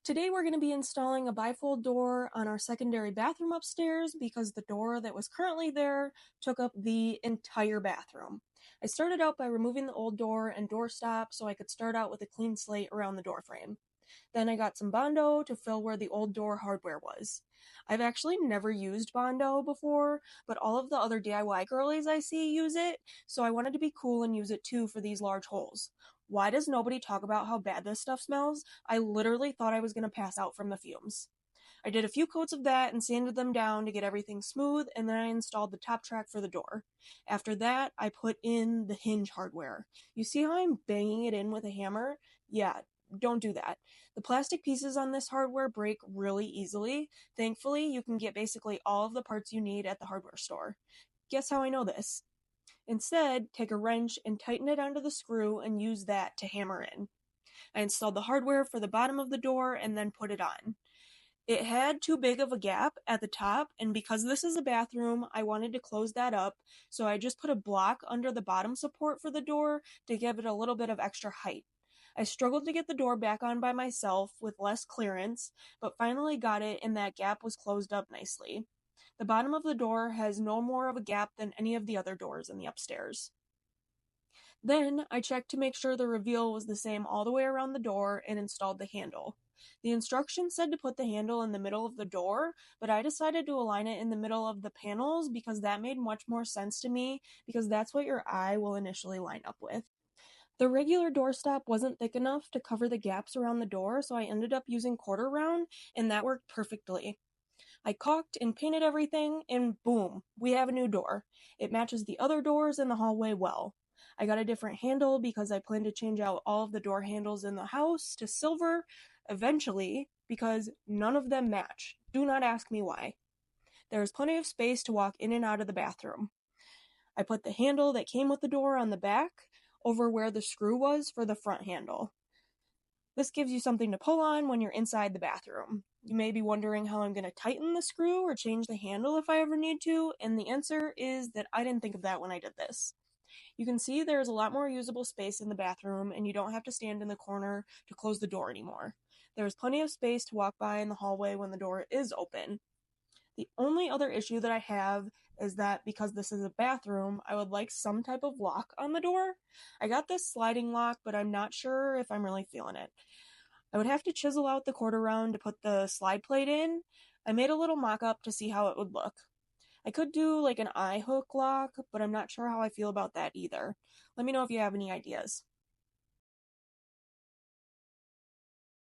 Today we're going to be installing a bifold door on our secondary bathroom upstairs because the door that was currently there took up the entire bathroom. I started out by removing the old door and doorstop so I could start out with a clean slate around the door frame. Then I got some Bondo to fill where the old door hardware was. I've actually never used Bondo before, but all of the other DIY girlies I see use it, so I wanted to be cool and use it too for these large holes. Why does nobody talk about how bad this stuff smells? I literally thought I was going to pass out from the fumes. I did a few coats of that and sanded them down to get everything smooth, and then I installed the top track for the door. After that, I put in the hinge hardware. You see how I'm banging it in with a hammer? Yeah, don't do that. The plastic pieces on this hardware break really easily. Thankfully, you can get basically all of the parts you need at the hardware store. Guess how I know this? Instead, take a wrench and tighten it onto the screw and use that to hammer in. I installed the hardware for the bottom of the door and then put it on. It had too big of a gap at the top, and because this is a bathroom, I wanted to close that up, so I just put a block under the bottom support for the door to give it a little bit of extra height. I struggled to get the door back on by myself with less clearance, but finally got it and that gap was closed up nicely. The bottom of the door has no more of a gap than any of the other doors in the upstairs. Then I checked to make sure the reveal was the same all the way around the door and installed the handle. The instructions said to put the handle in the middle of the door, but I decided to align it in the middle of the panels because that made much more sense to me because that's what your eye will initially line up with. The regular doorstop wasn't thick enough to cover the gaps around the door, so I ended up using quarter round, and that worked perfectly. I caulked and painted everything, and boom, we have a new door. It matches the other doors in the hallway well. I got a different handle because I plan to change out all of the door handles in the house to silver eventually because none of them match. Do not ask me why. There is plenty of space to walk in and out of the bathroom. I put the handle that came with the door on the back over where the screw was for the front handle. This gives you something to pull on when you're inside the bathroom. You may be wondering how I'm going to tighten the screw or change the handle if I ever need to, and the answer is that I didn't think of that when I did this. You can see there's a lot more usable space in the bathroom, and you don't have to stand in the corner to close the door anymore. There's plenty of space to walk by in the hallway when the door is open. The only other issue that I have is that because this is a bathroom, I would like some type of lock on the door. I got this sliding lock, but I'm not sure if I'm really feeling it. I would have to chisel out the quarter round to put the slide plate in. I made a little mock-up to see how it would look. I could do like an eye hook lock, but I'm not sure how I feel about that either. Let me know if you have any ideas.